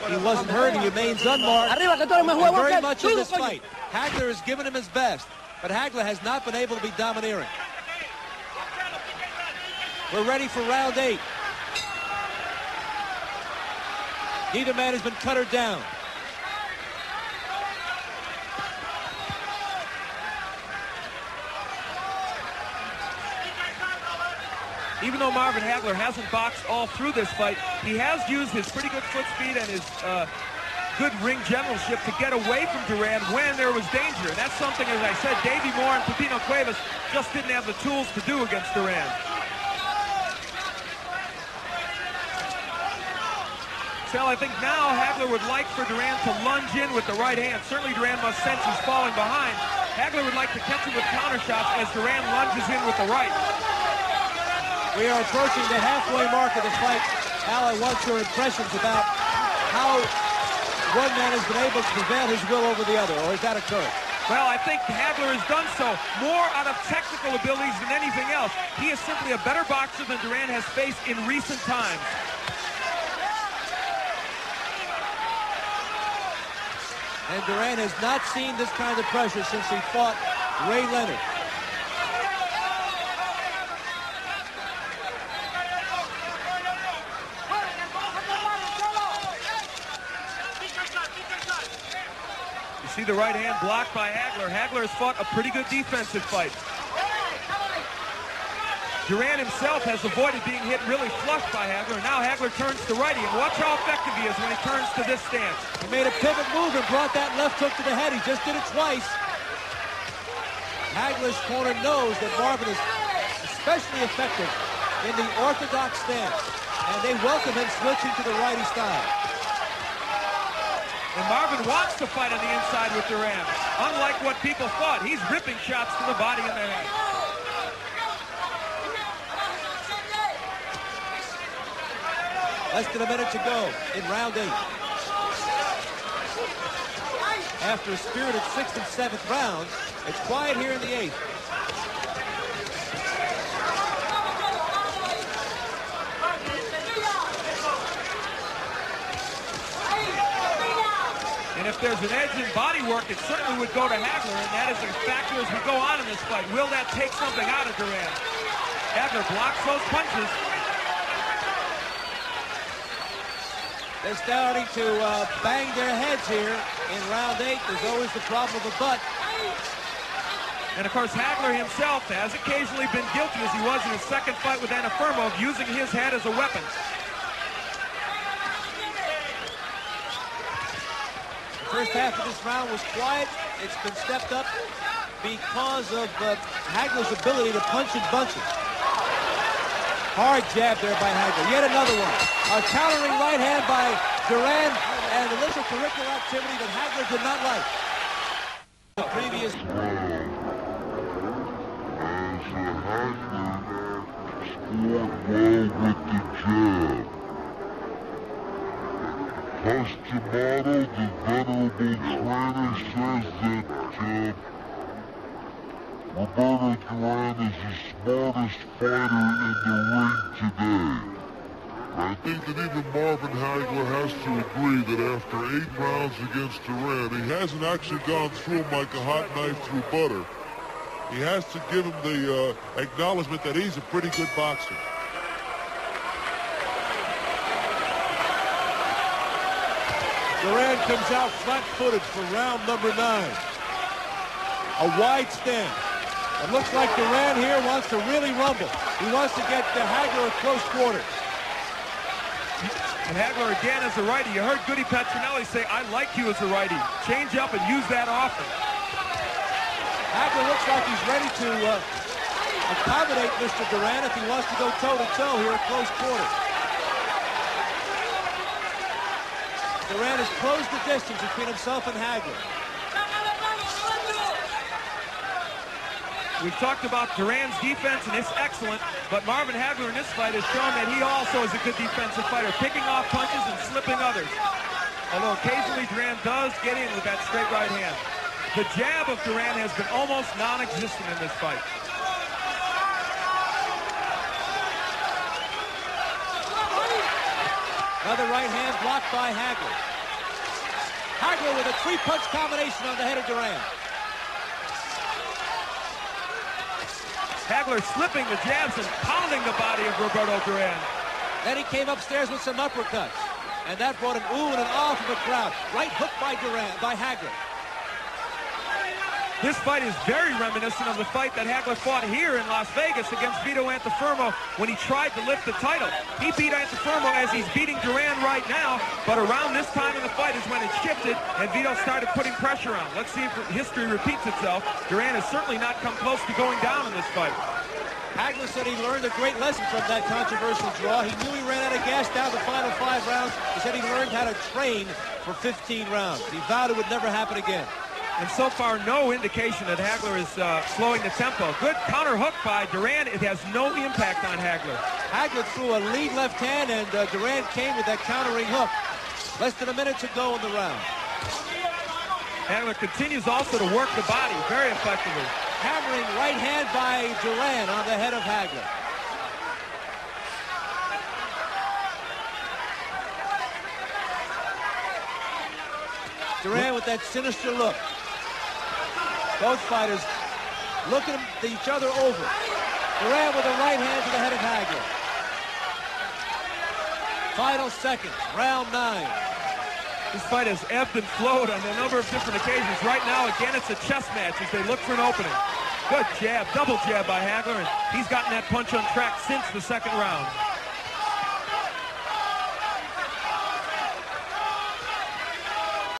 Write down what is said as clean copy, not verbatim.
He wasn't hurt. He remains unmarked. Very much in this fight. Hagler has given him his best, but Hagler has not been able to be domineering. We're ready for round 8. Neither man has been cuttered down. Even though Marvin Hagler hasn't boxed all through this fight, he has used his pretty good foot speed and his good ring generalship to get away from Duran when there was danger. And that's something, as I said, Davey Moore and Pepino Cuevas just didn't have the tools to do against Duran. Sal, I think now Hagler would like for Duran to lunge in with the right hand. Certainly Duran must sense he's falling behind. Hagler would like to catch him with counter shots as Duran lunges in with the right. We are approaching the halfway mark of the fight. Al, I want your impressions about how one man has been able to prevail his will over the other, or has that occurred? Well, I think Hagler has done so more out of technical abilities than anything else. He is simply a better boxer than Duran has faced in recent times. And Duran has not seen this kind of pressure since he fought Ray Leonard. See the right hand blocked by Hagler. Hagler has fought a pretty good defensive fight. Duran himself has avoided being hit really flush by Hagler. Now Hagler turns to righty, and watch how effective he is when he turns to this stance. He made a pivot move and brought that left hook to the head. He just did it twice. Hagler's corner knows that Marvin is especially effective in the orthodox stance, and they welcome him switching to the righty style. And Marvin wants to fight on the inside with Duran. Unlike what people thought, he's ripping shots to the body and the head. Less than a minute to go in round 8. After a spirited 6th and 7th rounds, it's quiet here in the 8th. And if there's an edge in body work, it certainly would go to Hagler, and that is a factor as we go on in this fight. Will that take something out of Duran? Hagler blocks those punches. They're starting to bang their heads here in round 8. There's always the problem of the butt. And of course, Hagler himself has occasionally been guilty, as he was in his second fight with Anafermo, of using his head as a weapon. First half of this round was quiet. It's been stepped up because of Hagler's ability to punch in bunches. Hard jab there by Hagler. Yet another one. A countering right hand by Duran, and a little curricular activity that Hagler did not like. The previous Hagler scored well with the jab. Postomado, the venerable trainer, says that Roberto Duran is the smartest fighter in the ring today. I think that even Marvin Hagler has to agree that after 8 rounds against Duran, he hasn't actually gone through him like a hot knife through butter. He has to give him the acknowledgement that he's a pretty good boxer. Duran comes out flat-footed for round number 9. A wide stance. It looks like Duran here wants to really rumble. He wants to get Hagler at close quarters. And Hagler again as a righty. You heard Goody Petronelli say, "I like you as a righty. Change up and use that often." Hagler looks like he's ready to accommodate Mr. Duran if he wants to go toe-to-toe here at close quarters. Duran has closed the distance between himself and Hagler. We've talked about Duran's defense, and it's excellent, but Marvin Hagler in this fight has shown that he also is a good defensive fighter, picking off punches and slipping others. Although occasionally Duran does get in with that straight right hand. The jab of Duran has been almost non-existent in this fight. Another right hand blocked by Hagler. Hagler with a three-punch combination on the head of Duran. Hagler slipping the jabs and pounding the body of Roberto Duran. Then he came upstairs with some uppercuts. And that brought an ooh and an ah from the crowd. Right hook by Hagler. This fight is very reminiscent of the fight that Hagler fought here in Las Vegas against Vito Antuofermo when he tried to lift the title. He beat Antuofermo as he's beating Duran right now, but around this time in the fight is when it shifted and Vito started putting pressure on. Let's see if history repeats itself. Duran has certainly not come close to going down in this fight. Hagler said he learned a great lesson from that controversial draw. He knew he ran out of gas down the final 5 rounds. He said he learned how to train for 15 rounds. He vowed it would never happen again. And so far, no indication that Hagler is slowing the tempo. Good counter hook by Duran. It has no impact on Hagler. Hagler threw a lead left hand, and Duran came with that countering hook. Less than a minute to go in the round. Hagler continues also to work the body very effectively. Hammering right hand by Duran on the head of Hagler. Duran with that sinister look. Both fighters looking each other over. Duran with a right hand to the head of Hagler. Final seconds, round 9. This fight has ebbed and flowed on a number of different occasions. Right now, again, it's a chess match as they look for an opening. Good jab, double jab by Hagler, and he's gotten that punch on track since the second round.